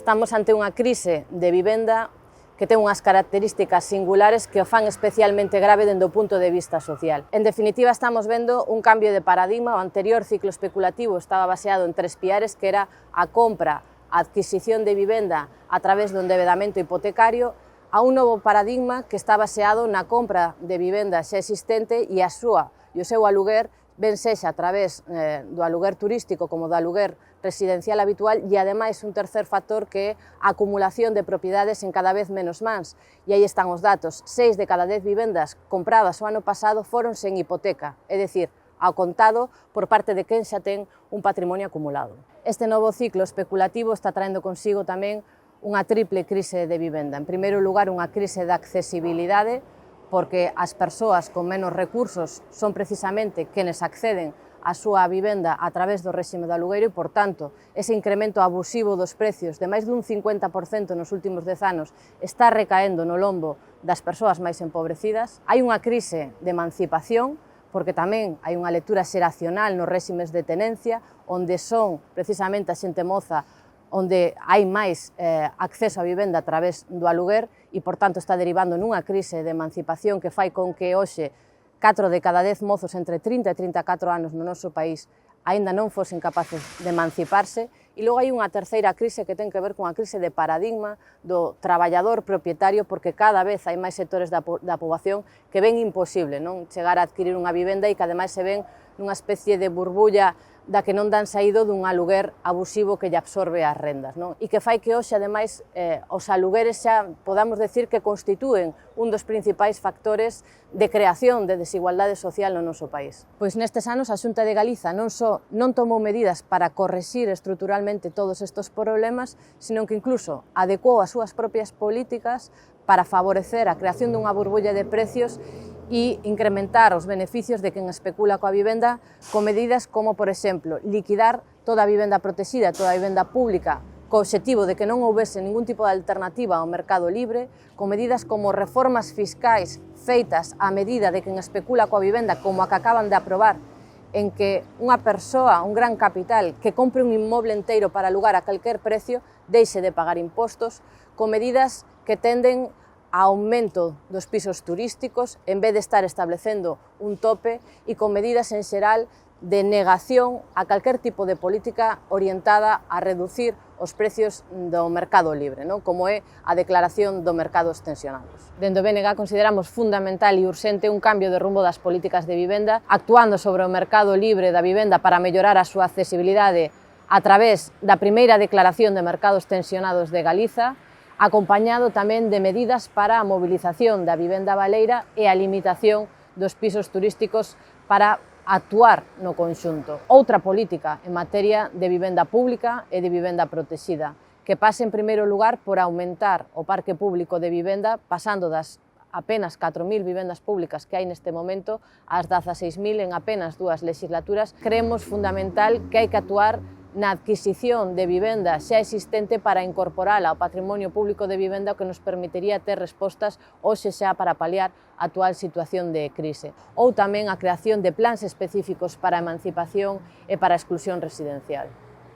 Estamos ante unha crise de vivenda que ten unhas características singulares que o fan especialmente grave dende o punto de vista social. En definitiva, estamos vendo un cambio de paradigma. O anterior ciclo especulativo estaba baseado en tres piares, que era a compra, a adquisición de vivenda a través do endevedamento hipotecario, a un novo paradigma que está baseado na compra de vivenda xa existente e o seu aluguer, ben sexa a través do aluguer turístico como do aluguer residencial habitual, e ademais un tercer factor que é a acumulación de propiedades en cada vez menos mans. E aí están os datos: 6 de cada 10 vivendas compradas o ano pasado foron sen hipoteca, é dicir, ao contado por parte de quen xa ten un patrimonio acumulado. Este novo ciclo especulativo está traendo consigo tamén unha triple crise de vivenda. En primeiro lugar, unha crise de accesibilidade, porque as persoas con menos recursos son precisamente quenes acceden a súa vivenda a través do réxime do alugueiro e, por tanto, ese incremento abusivo dos precios de máis dun 50% nos últimos 10 anos está recaendo no lombo das persoas máis empobrecidas. Hai unha crise de emancipación, porque tamén hai unha lectura xeracional nos réximes de tenencia, onde son precisamente a xente moza onde hai máis acceso á vivenda a través do aluguer e, por tanto, está derivando nunha crise de emancipación que fai con que hoxe 4 de cada 10 mozos entre 30 e 34 anos no noso país aínda non fosen capaces de emanciparse. E logo hai unha terceira crise que ten que ver con a crise de paradigma do traballador propietario, porque cada vez hai máis sectores da poboación que ven imposible non chegar a adquirir unha vivenda e que ademais se ven nunha especie de burbulla da que non dan saído dun aluguer abusivo que lle absorbe as rendas, non? E que fai que hoxe, ademais, os alugueres xa podamos decir que constitúen un dos principais factores de creación de desigualdade social no noso país. Pois nestes anos a Xunta de Galiza non só non tomou medidas para correxir estruturalmente todos estes problemas, sino que incluso adecuou as súas propias políticas para favorecer a creación dunha burbulla de precios e incrementar os beneficios de quen especula coa vivenda con medidas como, por exemplo, liquidar toda a vivenda protexida, toda a vivenda pública, co obxectivo de que non houbese ningún tipo de alternativa ao mercado libre, con medidas como reformas fiscais feitas a medida de quen especula coa vivenda, como a que acaban de aprobar, en que unha persoa, un gran capital, que compre un inmoble enteiro para alugar a calquer precio, deixe de pagar impostos, con medidas que tenden a aumento dos pisos turísticos, en vez de estar establecendo un tope, e con medidas en xeral de negación a calquer tipo de política orientada a reducir os precios do mercado libre, non? Como é a declaración do mercado extensionados. Dende o BNG consideramos fundamental e urxente un cambio de rumbo das políticas de vivenda, actuando sobre o mercado libre da vivenda para mellorar a súa accesibilidade a través da primeira declaración de mercados tensionados de Galiza, acompañado tamén de medidas para a movilización da vivenda baleira e a limitación dos pisos turísticos para actuar no conxunto. Outra política en materia de vivenda pública e de vivenda protexida, que pase en primeiro lugar por aumentar o parque público de vivenda, pasando das apenas 4.000 vivendas públicas que hai neste momento ás 16.000 en apenas 2 legislaturas. Creemos fundamental que hai que actuar na adquisición de vivenda xa existente para incorporala ao patrimonio público de vivenda, o que nos permitiría ter respostas hoxe xa para paliar a actual situación de crise. Ou tamén a creación de plans específicos para a emancipación e para a exclusión residencial.